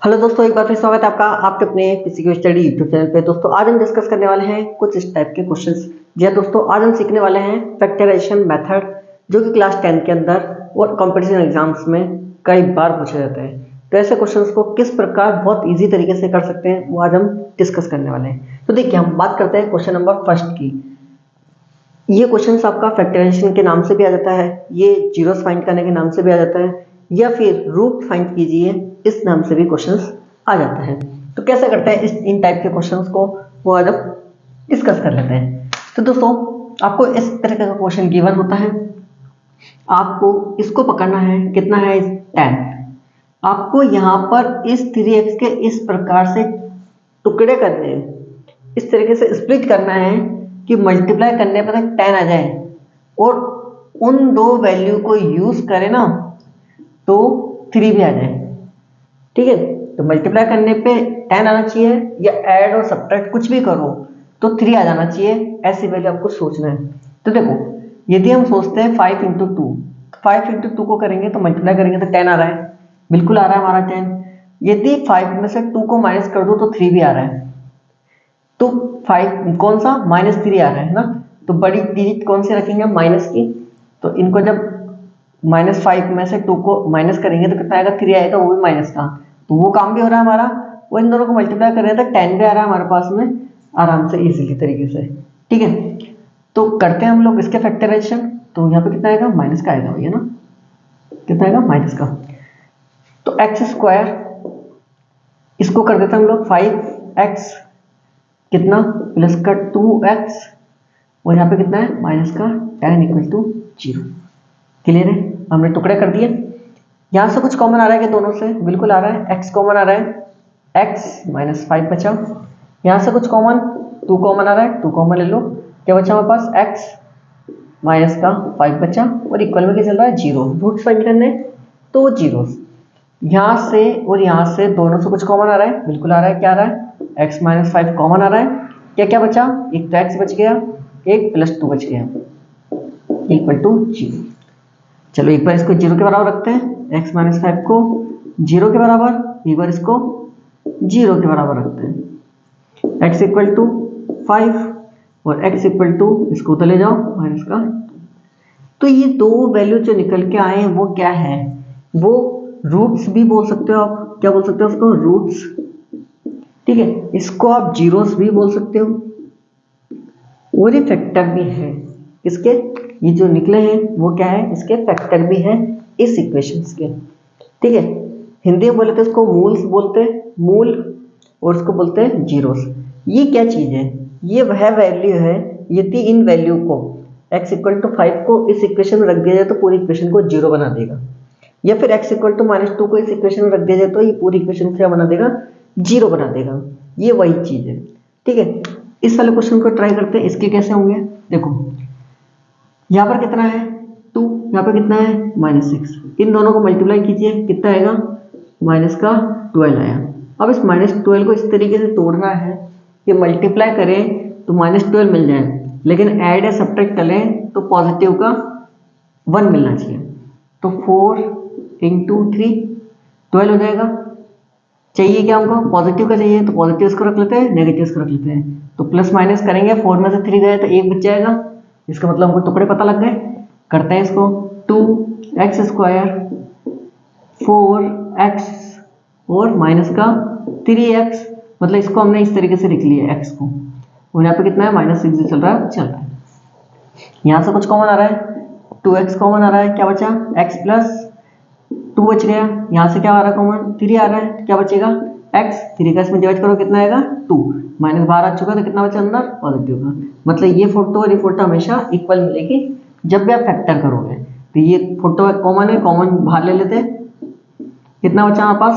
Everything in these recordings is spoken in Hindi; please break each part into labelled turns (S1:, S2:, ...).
S1: हेलो दोस्तों, एक बार फिर स्वागत है आपका आपके अपने फिजिकल स्टडी यूट्यूब चैनल पे। दोस्तों आज हम डिस्कस करने वाले हैं कुछ इस टाइप के क्वेश्चंस। जी हाँ दोस्तों, आज हम सीखने वाले हैं फैक्टराइजेशन मेथड, जो कि क्लास 10 के अंदर और कंपटीशन एग्जाम्स में कई बार पूछे जाते हैं। तो ऐसे क्वेश्चंस को किस प्रकार बहुत ईजी तरीके से कर सकते हैं वो आज हम डिस्कस करने वाले हैं। तो देखिए, हम बात करते हैं क्वेश्चन नंबर फर्स्ट की। ये क्वेश्चन आपका फैक्टराइजेशन के नाम से भी आ जाता है, ये जीरोस फाइंड करने के नाम से भी आ जाता है, या फिर रूट फाइंड कीजिए इस नाम से भी क्वेश्चंस आ जाता है। तो कैसे करते हैं इन टाइप के क्वेश्चंस को, वो आज हम डिस्कस कर लेते हैं। तो दोस्तों, आपको इस तरह का क्वेश्चन गिवन होता है, आपको इसको पकड़ना है। कितना है? 10। आपको यहाँ पर इस 3x के इस प्रकार से टुकड़े करने हैं, इस तरीके से स्प्लिट करना है कि मल्टीप्लाई करने पर 10 आ जाए और उन दो वैल्यू को यूज करें ना तो 3 भी आ जाए। ठीक है, तो मल्टीप्लाई करने पे 10 आना चाहिए, या ऐड और सब्ट्रैक्ट कुछ भी करो तो 3 आ जाना चाहिए। ऐसी वैल्यू आपको सोचना है। तो देखो, यदि हम सोचते हैं 5 इंटू 2, 5 इंटू 2 को करेंगे तो मल्टीप्लाई करेंगे तो 10 आ रहा है, बिल्कुल आ रहा है हमारा 10। यदि 5 में से 2 को माइनस कर दो तो 3 भी आ रहा है। तो 5 कौन सा? -3 आ रहा है ना। तो बड़ी डिजिट कौन सी रखेंगे हम? माइनस की। तो इनको जब -5 में से 2 को माइनस करेंगे तो कितना आएगा? 3 आएगा, वो भी माइनस का। तो वो काम भी हो रहा है हमारा, वो इन दोनों को मल्टीप्लाई कर रहे हैं तो 10 भी आ रहा है हमारे पास में आराम से, इजीली तरीके से। ठीक है, तो करते हैं हम लोग इसके फैक्टराइजेशन। तो यहाँ पे कितना आएगा? माइनस का आएगा भैया ना। कितना आएगा? माइनस का। तो एक्स स्क्वायर, इसको कर देते हैं हम लोग 5x कितना प्लस का 2x, और यहाँ पे कितना है? माइनस का 10 इक्वल टू 0। क्लियर है? हमने टुकड़े कर दिए। यहाँ से कुछ कॉमन आ रहा है कि दोनों से? बिल्कुल आ रहा है, x कॉमन आ रहा है, x माइनस 5 बचा। यहाँ से कुछ कॉमन 2 कॉमन आ रहा है, 2 कॉमन ले लो। क्या बचा हमारे पास? x माइनस का 5 बचा, और इक्वल में क्या चल रहा है? 0। रूट्स फाइंड करने तो जीरोस। यहाँ से और यहाँ से दोनों से कुछ कॉमन आ रहा है, बिल्कुल आ रहा है। क्या आ रहा है? x माइनस 5 कॉमन आ रहा है। क्या क्या बचा? एक तो x बच गया, एक प्लस 2 बच गया, इक्वल टू 0। चलो एक बार इसको 0 के बराबर रखते हैं, x माइनस 5 को 0 के बराबर, एक बार इसको 0 के बराबर रखते हैं। x इक्वल टू 5 और x इक्वल टू, इसको उधर ले जाओ, माइनस का। तो ये दो वैल्यू जो निकल के आए हैं वो क्या है? वो रूट्स भी बोल सकते हो आप। क्या बोल सकते हो उसको? रूट्स। ठीक है, इसको आप जीरोस भी बोल सकते हो, और ये फैक्टर भी है इसके। ये जो निकले हैं वो क्या है? इसके फैक्टर भी है इस इक्वेशंस के। ठीक है, हिंदी में बोले तो इसको मूल्स बोलते हैं, मूल, और इसको बोलते हैं जीरोस। ये क्या चीज है? ये वह वैल्यू है, यदि इन वैल्यू को x इक्वल टू 5 को इस इक्वेशन में रख दिया जाए तो पूरी इक्वेशन को 0 बना देगा, या फिर x इक्वल टू -2 को इस इक्वेशन में रख दिया जाए तो ये पूरी इक्वेशन क्या बना देगा? 0 बना देगा। ये वही चीज है। ठीक है, इस वाले क्वेश्चन को ट्राई करते हैं, इसके कैसे होंगे। देखो, यहाँ पर कितना है? 2, यहाँ पर कितना है? -6। इन दोनों को मल्टीप्लाई कीजिए, कितना आएगा? माइनस का 12 आया। अब इस -12 को इस तरीके से तोड़ना है कि मल्टीप्लाई करें तो -12 मिल जाए, लेकिन ऐड या सब्ट्रैक्ट करें तो पॉजिटिव का 1 मिलना चाहिए। तो 4 इंटू 3 12 हो जाएगा। चाहिए क्या हमको? पॉजिटिव का चाहिए, तो पॉजिटिव इसको रख लेते हैं, नेगेटिव इसको रख लेते हैं। तो प्लस माइनस करेंगे, 4 में से 3 गए तो 1 बच जाएगा। इसका मतलब हमको टुकड़े पता लग गए। करते हैं इसको, 2x स्क्वायर 4x और माइनस का 3x, मतलब इसको हमने इस तरीके से लिख लिया x को, और यहाँ पे कितना है? -6 चल रहा है। यहाँ से कुछ कॉमन आ रहा है, 2x कॉमन आ रहा है। क्या बचा? x प्लस 2 बच गया। यहाँ से क्या आ रहा है कॉमन? 3 आ रहा है। क्या बचेगा? x। 3 का इसमें डिवाइड करो, कितना आएगा? 2। माइनस बाहर आ चुका तो कितना बचा अंदर? पॉजिटिव का। मतलब ये फोटो और ये फोटो हमेशा इक्वल मिलेगी जब भी आप फैक्टर करोगे। तो ये फोटो कॉमन है, कॉमन बाहर ले लेते हैं। कितना बचा हमारे पास?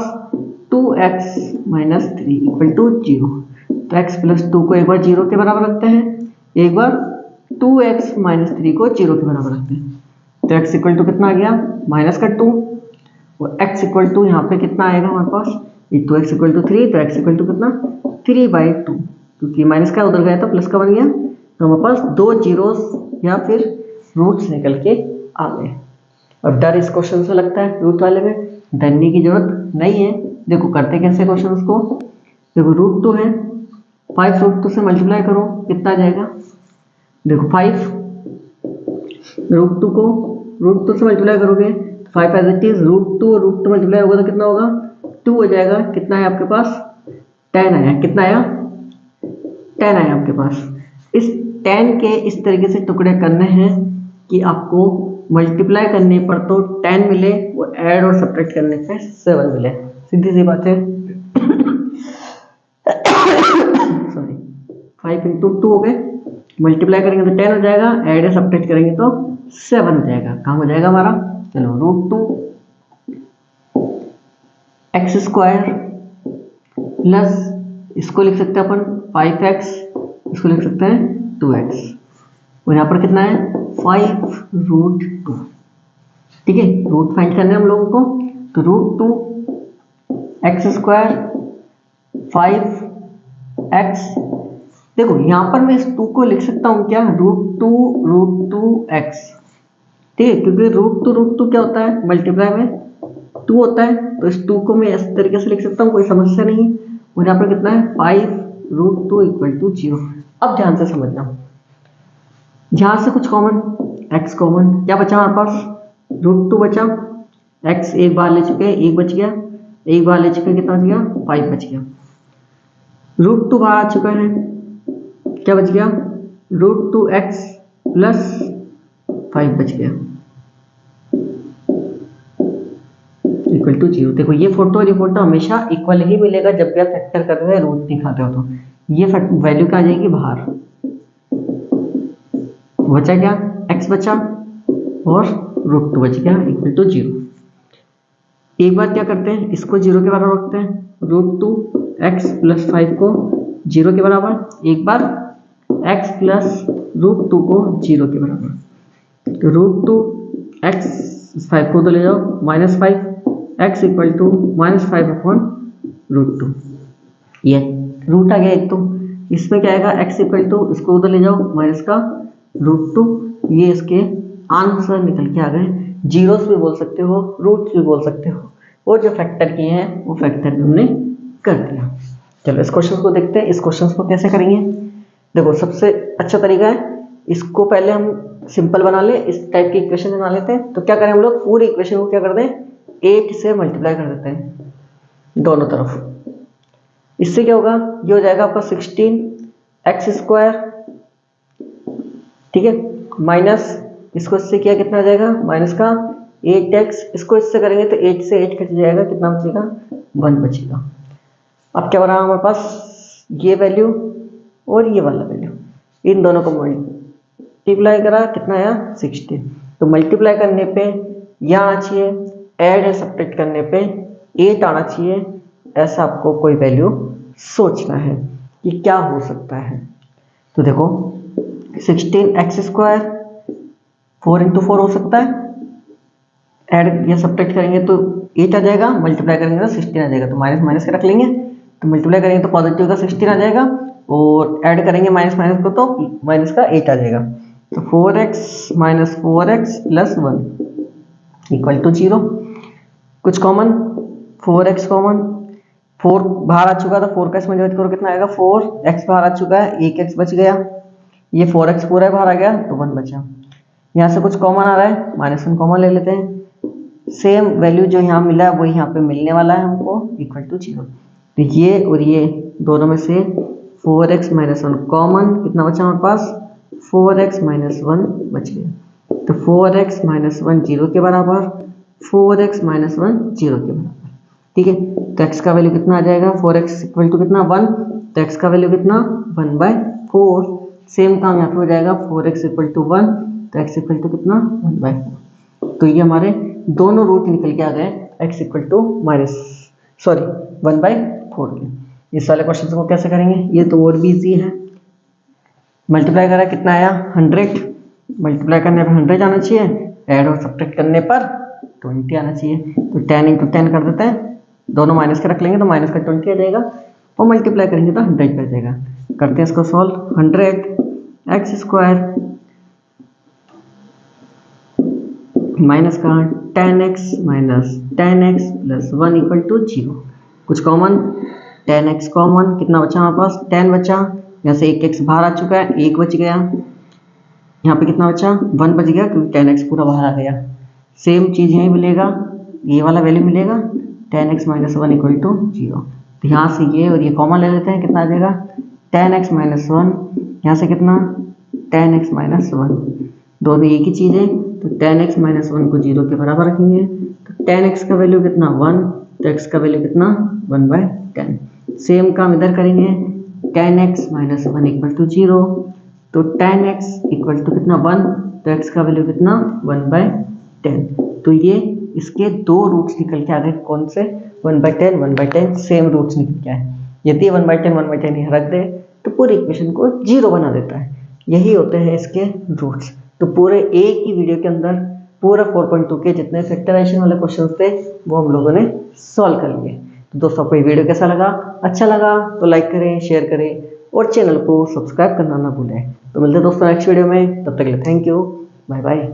S1: 2x minus 3 equal to 0। तो x प्लस 2 को एक बार 0 के बराबर रखते हैं, एक बार 2x माइनस 3 को 0 के बराबर रखते हैं। तो x इक्वल टू कितना आ गया? माइनस का 2, और x इक्वल टू यहाँ पे कितना आएगा हमारे पास? 2x इक्वल टू 3, तो x इक्वल टू कितना? 3/2, क्योंकि माइनस का उधर गया तो प्लस का बन गया। तो हमारे पास 2 जीरोस या फिर रूट्स निकल के आ गए। अब डर इस क्वेश्चन से लगता है रूट वाले में, धरने की जरूरत नहीं है। देखो करते कैसे क्वेश्चन उसको, देखो √2 है, 5 √2 से मल्टीप्लाई करो कितना आ जाएगा, देखो 5 √2 को √2 से मल्टीप्लाई करोगे 5 एज इट इज √2 और √2 मल्टीप्लाई होगा तो कितना होगा 2 हो जाएगा। कितना है आपके पास 10 आया, कितना आया 10 आया आपके पास। इस 10 के इस तरीके से टुकड़े करने हैं कि आपको मल्टीप्लाई करने पर तो 10 मिले और ऐड और सब्ट्रैक्ट करने पे 7 मिले, सीधी सी बात है। सॉरी 5 × 2 हो गए, मल्टीप्लाई करेंगे तो 10 हो जाएगा, ऐड या सब्ट्रैक्ट करेंगे तो 7 हो जाएगा। काम हो जाएगा हमारा। चलो √2 x² प्लस इसको लिख सकते हैं अपन 5x, इसको लिख सकते हैं 2x, और यहाँ पर कितना है 5√2। ठीक है, रूट फाइंड करना है हम लोगों को, तो √2 x² 5x। देखो यहाँ पर मैं इस 2 को लिख सकता हूँ क्या √2 ठीक है, क्योंकि √2 क्या होता है मल्टीप्लाई में 2 होता है, तो इस 2 को मैं इस तरीके से लिख सकता हूँ, कोई समस्या नहीं है। और यहाँ पर कितना है 5√2 = 0। अब ध्यान से समझना, यहां से कुछ कॉमन x कॉमन, क्या बचा हमारे पास √2 बचा, x एक बार ले चुके हैं 1 बच गया, एक बार ले चुके हैं कितना बच गया 5 बच गया। √2 बाहर आ चुका है, क्या बच गया √2x प्लस 5 बच गया = 0। देखो ये फोटो और ये फोटो हमेशा इक्वल ही मिलेगा जब भी आप फैक्टर कर रहे हो रूट दिखाते हो, तो ये वैल्यू क्या आ जाएगी बाहर, बचा क्या x बचा और √2 बच गया = 0। एक बार क्या करते हैं इसको 0 के बराबर रखते हैं, √2x प्लस 5 को 0 के बराबर, एक बार x प्लस √2 को 0 के बराबर, तो √2x 5 को तो ले जाओ -5, x = -5/√2। ये रूट आ गया एक, तो इसमें क्या आएगा x इसको उधर ले जाओ माइनस का √2, ये इसके आंसर निकल के आ गए। जीरोस भी बोल सकते हो, रूट्स भी बोल सकते हो, और जो फैक्टर किए हैं वो फैक्टर भी हमने कर दिया। चलो इस क्वेश्चन को देखते हैं, इस क्वेश्चन को कैसे करेंगे। देखो सबसे अच्छा तरीका है, इसको पहले हम सिंपल बना ले, इस टाइप की इक्वेशन बना लेते हैं। तो क्या करें हम लोग, पूरी इक्वेशन को क्या कर दें 8 से मल्टीप्लाई कर देते हैं दोनों तरफ। इससे क्या होगा, ये हो जाएगा आपका 16x², ठीक है, माइनस इसको इससे किया कितना आ जाएगा माइनस का 8x, इसको इससे करेंगे तो 8 से 8 कट जाएगा, कितना बचेगा 1 बचेगा। अब क्या बना हमारे पास, ये वैल्यू और ये वाला वैल्यू, इन दोनों को मल्टीप्लाई करा, कितना आया 16। तो मल्टीप्लाई करने पे यह आना चाहिए, ऐड या सब्ट्रैक्ट करने पे 8 आना चाहिए। ऐसा आपको कोई वैल्यू सोचना है कि क्या हो सकता है। तो देखो 16x² 4 × 4 हो सकता है, ऐड या सब्ट्रैक्ट करेंगे तो 8 आ जाएगा, मल्टीप्लाई करेंगे तो 16 आ जाएगा, तो माइनस माइनस के रख लेंगे, तो मल्टीप्लाई करेंगे तो पॉजिटिव का 16 आ जाएगा, और ऐड करेंगे माइनस माइनस को तो माइनस का 8 आ जाएगा। तो 4x - 4x + 1 = 0। कुछ कॉमन, 4x कॉमन, 4 बाहर आ चुका था, 4 का इसमें डिवाइड करो कितना आएगा 4x बाहर आ चुका है, 1x बच गया, ये 4x पूरा बाहर आ गया तो 1 बचा। यहाँ से कुछ कॉमन आ रहा है, -1 कॉमन ले लेते हैं, सेम वैल्यू जो यहाँ मिला है वो यहाँ पे मिलने वाला है हमको = 0। तो ये और ये दोनों में से 4x - 1 कॉमन, कितना बचा हमारे पास 4x - 1 बच गया। तो 4x - 1 0 के बराबर, 4x - 1 0 के बराबर, ठीक है। तो x का वैल्यू कितना आ जाएगा, 4x = कितना 1, तो x का वैल्यू कितना 1/4। सेम काम यहाँ पे हो जाएगा, 4x = 1, तो x = कितना 1/4। तो ये हमारे दोनों रूट निकल के आ गए x = 1/4 के। इस वाले क्वेश्चन को कैसे करेंगे, ये तो और भी इजी है। मल्टीप्लाई करा कितना आया 100, मल्टीप्लाई करने पर 100 आना चाहिए, ऐड और सब्ट्रैक्ट करने पर 20 आना चाहिए। तो 10 × 10 कर देते हैं, दोनों माइनस के रख लेंगे तो माइनस का 20 आ जाएगा, और मल्टीप्लाई करेंगे तो 100 कर जाएगा। करते हैं इसको सॉल्व, 100x² माइनस का tan x minus tan x plus 1 equal to 0। कुछ कॉमन, tan x कॉमन, कितना बचा हमारे पास, tan बचा, यहाँ से एक x बाहर आ चुका है, 1 बच गया, यहाँ पे कितना बचा, 1 बच गया क्योंकि tan x पूरा बाहर आ गया। सेम चीज़ यहीं मिलेगा, ये वाला वैल्यू मिलेगा, tan x minus 1 equal to 0। तो यहाँ से ये और ये कॉमन ले लेते हैं, कितना आ जाएगा, tan x माइनस 1, यहाँ से कितना, tan x माइनस 1, दोनों एक ही चीज़ है, तो tan x माइनस 1 को 0 के बराबर रखेंगे, तो tan x का वैल्यू कितना, 1, तो x का वैल्यू कितना, 1/10। सेम काम इधर करेंगे, tan x minus 1 equal to 0, तो tan x इक्वल टू कितना, 1, तो x का वैल्यू कितना, 1/10। तो ये इसके दो रूट्स निकल के आ गए, कौन से, 1/10 1/10 सेम रूट्स निकल के आए। यदि 1/10 1/10 यहाँ रख दे तो पूरी इक्वेशन को 0 बना देता है। यही होते हैं इसके रूट्स। तो पूरे एक ही वीडियो के अंदर पूरा 4.2 के जितने फैक्टराइजेशन वाले क्वेश्चंस थे वो हम लोगों ने सॉल्व कर लिए। तो दोस्तों आपको ये वीडियो कैसा लगा, अच्छा लगा तो लाइक करें, शेयर करें और चैनल को सब्सक्राइब करना ना भूलें। तो मिलते हैं दोस्तों नेक्स्ट वीडियो में, तब तक के लिए थैंक यू, बाय बाय।